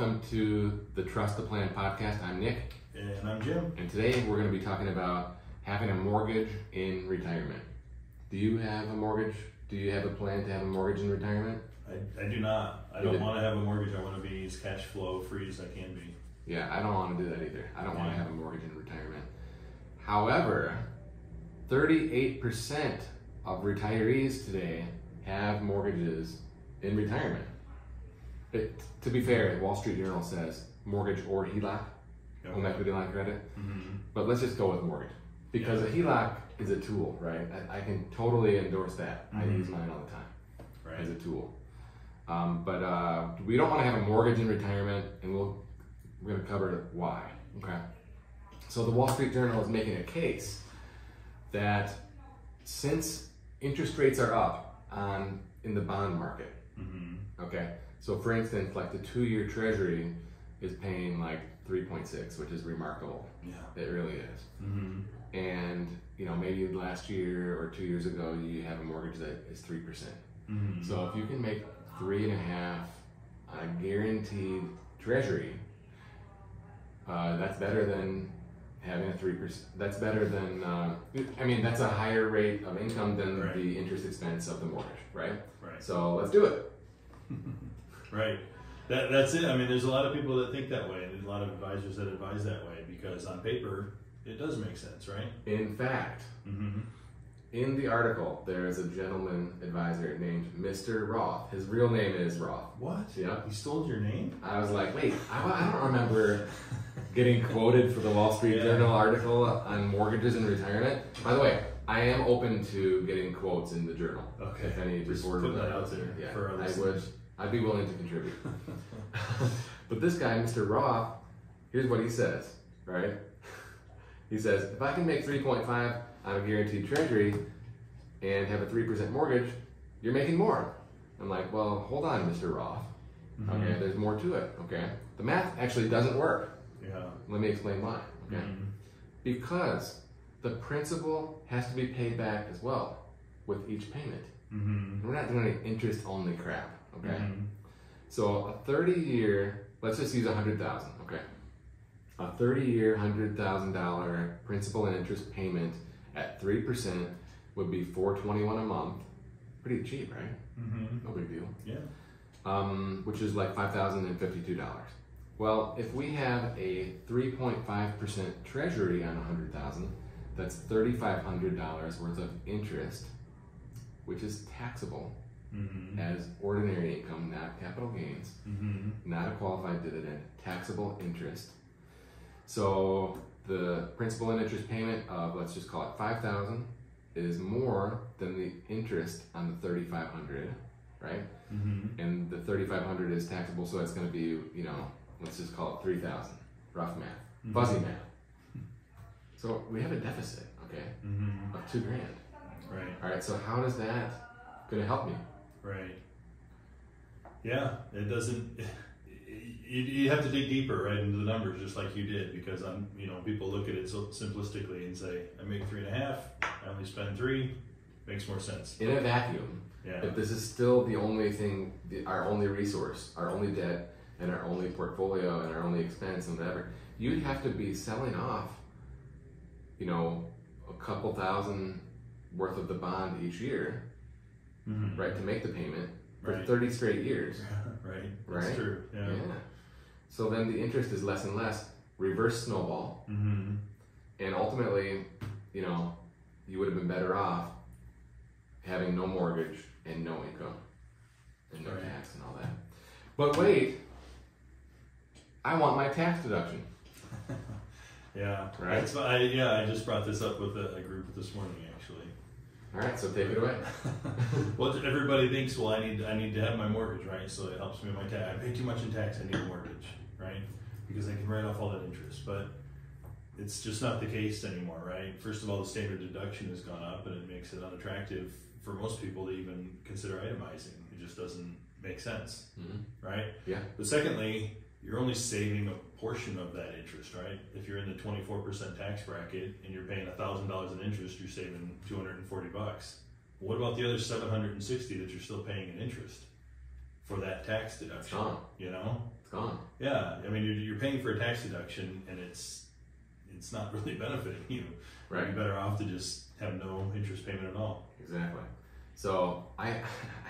welcome to the Trust the Plan podcast. I'm Nick. And I'm Jim. And today we're going to be talking about having a mortgage in retirement. Do you have a mortgage? Do you have a plan to have a mortgage in retirement? I do not. I don't want to have a mortgage. I want to be as cash flow free as I can be. Yeah, I don't want to do that either. I don't want to have a mortgage in retirement. However, 38% of retirees today have mortgages in retirement. To be fair, the Wall Street Journal says mortgage or HELOC, home equity line of credit. But let's just go with mortgage. Because a HELOC is a tool, right? I can totally endorse that. I use mine all the time as a tool. But we don't want to have a mortgage in retirement, and we're going to cover why. Okay. So the Wall Street Journal is making a case that since interest rates are up in the bond market, okay. So for instance, like the 2-year Treasury is paying like 3.6, which is remarkable. Yeah, it really is. And you know, maybe last year or 2 years ago, you have a mortgage that is 3%. So if you can make 3.5 on a guaranteed Treasury, that's better than having a 3%. That's better than, I mean, that's a higher rate of income than the interest expense of the mortgage, right? So let's do it. That's it. I mean, there's a lot of people that think that way, and there's a lot of advisors that advise that way because on paper, it does make sense, right? In fact, in the article, there is a gentleman advisor named Mr. Roth. His real name is Roth. What? Yeah. He stole your name? I was like, wait, I don't remember getting quoted for the Wall Street Journal article on mortgages in retirement. By the way, I am open to getting quotes in the journal. Okay. If any reporter that out there. Yeah, for our I would. I'd be willing to contribute. But this guy, Mr. Roth, here's what he says, right? He says, if I can make 3.5 on a guaranteed Treasury and have a 3% mortgage, you're making more. I'm like, well, hold on, Mr. Roth. Okay, there's more to it, okay? The math actually doesn't work. Yeah. Let me explain why, okay? Because the principal has to be paid back as well with each payment. We're not doing any interest-only crap, okay? So a 30-year, let's just use 100,000, okay? A 30-year, $100,000 principal and interest payment at 3% would be $421 a month. Pretty cheap, right? No big deal. Yeah. Which is like $5,052. Well, if we have a 3.5% Treasury on 100,000, that's $3,500 worth of interest, which is taxable as ordinary income, not capital gains, not a qualified dividend, taxable interest. So the principal and interest payment of, let's just call it $5,000, is more than the interest on the $3,500, right? And the $3,500 is taxable, so it's going to be, you know, let's just call it $3,000. Rough math, fuzzy math. So we have a deficit, okay, of $2,000. Right. All right. So how does that going to help me? Right. Yeah, it doesn't. You have to dig deeper, right, into the numbers, just like you did, because you know, people look at it so simplistically and say, I make 3.5, I only spend 3, makes more sense. In a vacuum, if this is still the only thing, our only resource, our only debt, and our only portfolio, and our only expense, and whatever, you'd have to be selling off, you know, a couple thousand worth of the bond each year, right, to make the payment for 30 straight years. Right. That's true. Yeah. So then the interest is less and less, reverse snowball, and ultimately, you know, you would have been better off having no mortgage and no income and no tax and all that. But wait, I want my tax deduction. Right. I just brought this up with a group this morning, actually. All right, so take it away. Well, everybody thinks, well, I need to have my mortgage, right? So it helps me with my tax. I pay too much in tax, I need a mortgage, right? Because I can write off all that interest. But it's just not the case anymore, right? First of all, the standard deduction has gone up, and it makes it unattractive for most people to even consider itemizing. It just doesn't make sense, right? Yeah. But secondly, you're only saving a portion of that interest, right? If you're in the 24% tax bracket and you're paying $1,000 in interest, you're saving $240. What about the other $760 that you're still paying in interest? for that tax deduction. It's gone. You know? It's gone. Yeah, I mean, you're paying for a tax deduction, and it's not really benefiting you. Right. You're better off to just have no interest payment at all. Exactly. So I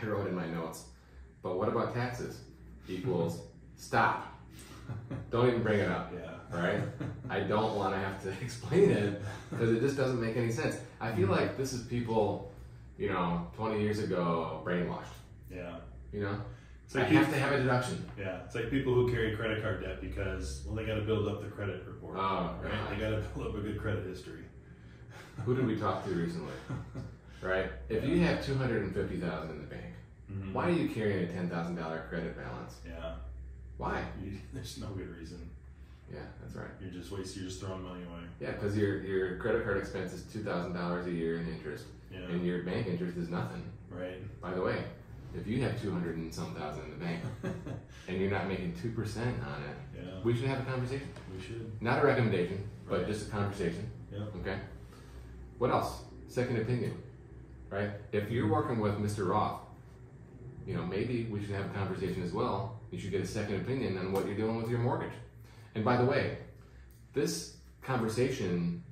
wrote in my notes, but what about taxes? Equals stop. Don't even bring it up. Yeah. Right? I don't want to have to explain it because it just doesn't make any sense. I feel like this is people, 20 years ago brainwashed. Yeah. So I have to have a deduction. Yeah, it's like people who carry credit card debt because, they got to build up their credit report. Oh, right? God. They got to build up a good credit history. Who did we talk to recently? Right? If you have $250,000 in the bank, why are you carrying a $10,000 credit balance? Yeah. Why? There's no good reason. Yeah, that's right. You're just throwing money away. Yeah, because your credit card expense is $2,000 a year in interest, and your bank interest is nothing. Right. By the way, if you have 200 and some thousand in the bank, and you're not making 2% on it, we should have a conversation. We should. Not a recommendation, but just a conversation. Yeah. Okay. What else? Second opinion, right? If you're working with Mr. Roth, maybe we should have a conversation as well. You should get a second opinion on what you're doing with your mortgage. And by the way, this conversation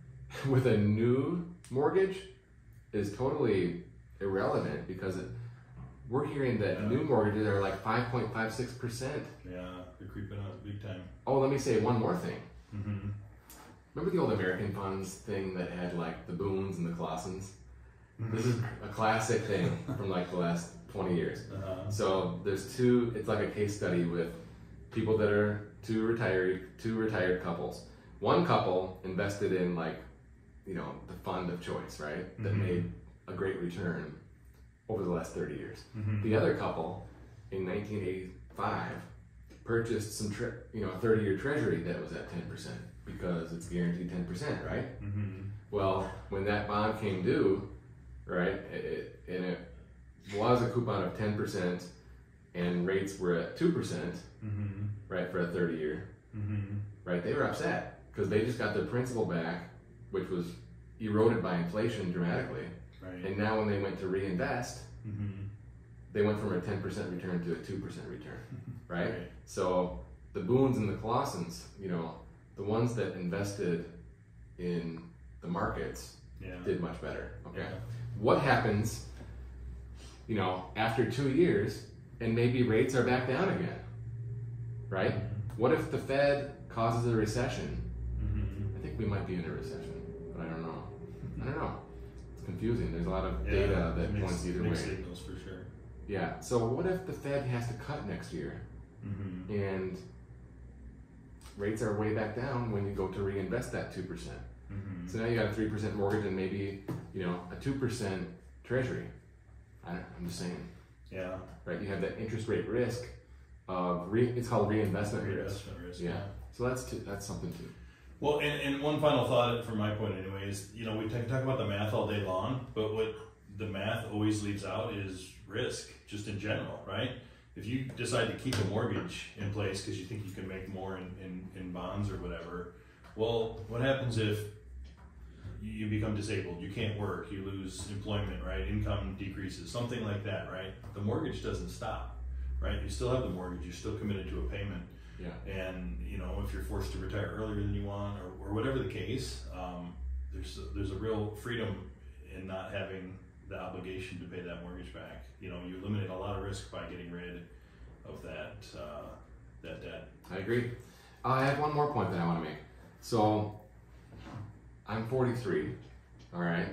with a new mortgage is totally irrelevant because we're hearing that new mortgages are like 5.56%. Yeah, they're creeping up big time. Oh, let me say one more thing. Remember the old American Funds thing that had like the Boons and the Clausens? This is a classic thing from like the last 20 years. So there's it's like a case study with people that are two retired couples. One couple invested in the fund of choice, right? That made a great return over the last 30 years. The other couple in 1985 purchased some, a 30-year Treasury that was at 10% because it's guaranteed 10%, right? Well, when that bond came due, right, and it was a coupon of 10% and rates were at 2%, right, for a 30-year, right, they were upset because they just got their principal back, which was eroded by inflation dramatically. Right. And now when they went to reinvest, they went from a 10% return to a 2% return, right? So the Boons and the Clausens, the ones that invested in the markets did much better, okay? What happens, after 2 years and maybe rates are back down again, right? What if the Fed causes a recession? I think we might be in a recession, but I don't know. It's confusing. There's a lot of data that points either way. Signals for sure. Yeah. So what if the Fed has to cut next year, and rates are way back down when you go to reinvest that 2%? So now you got a 3% mortgage and maybe a 2% Treasury. I'm just saying. Yeah. Right. You have that interest rate risk of it's called reinvestment risk. Yeah. So that's something too. Well, and one final thought from my point anyway is, we talk about the math all day long, but what the math always leaves out is risk, just in general, right? If you decide to keep a mortgage in place because you think you can make more in bonds or whatever, well, what happens if you become disabled, you can't work, you lose employment, right? Income decreases, something like that, right? The mortgage doesn't stop, right? You still have the mortgage, you're still committed to a payment. Yeah. And if you're forced to retire earlier than you want, or whatever the case, there's a real freedom in not having the obligation to pay that mortgage back. You eliminate a lot of risk by getting rid of that debt. I agree. I have one more point that I want to make. So I'm 43. All right.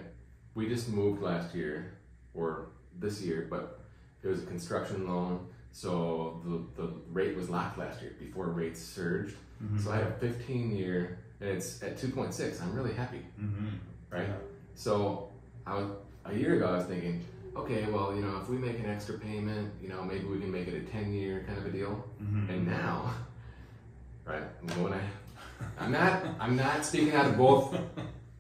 We just moved last year or this year, but it was a construction loan. So the rate was locked last year before rates surged. So I had a 15-year and it's at 2.6. I'm really happy, right? So a year ago I was thinking, okay, well, if we make an extra payment, maybe we can make it a 10-year kind of a deal. And now, right? I'm not speaking out of both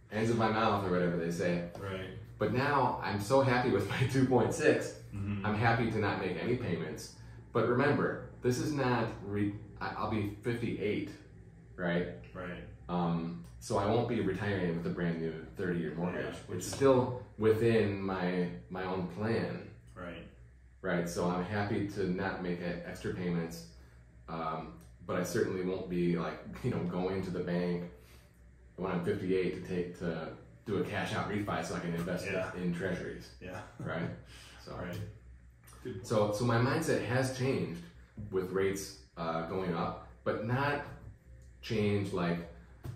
ends of my mouth or whatever they say. Right. But now I'm so happy with my 2.6. I'm happy to not make any payments. But remember, this is not, I'll be 58, right? Right. So I won't be retiring with a brand new 30-year mortgage. It's still within my own plan. right? So I'm happy to not make extra payments, but I certainly won't be like, you know, going to the bank when I'm 58 to do a cash out refi so I can invest it in treasuries. Yeah. Right? So, Right. So my mindset has changed with rates going up, but not change like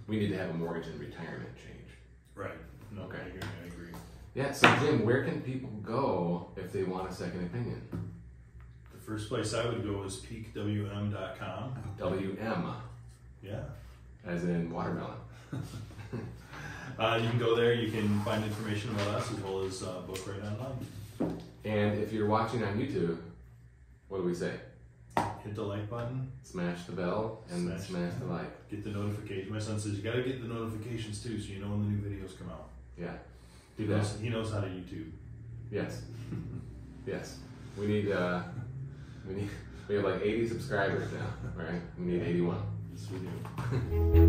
we need to have a mortgage in retirement change. Right. No, Okay. I agree. Yeah, so Jim, where can people go if they want a second opinion? The first place I would go is peakwm.com. WM, Yeah. as in watermelon. You can go there, you can find information about us as well as book right online. And if you're watching on YouTube, what do we say? Hit the like button. Smash the bell and smash the like. Get the notification. My son says you gotta get the notifications too so you know when the new videos come out. Yeah. Do that. He knows how to YouTube. Yes. Yes. We have like 80 subscribers now, right? We need 81. Yes, we do.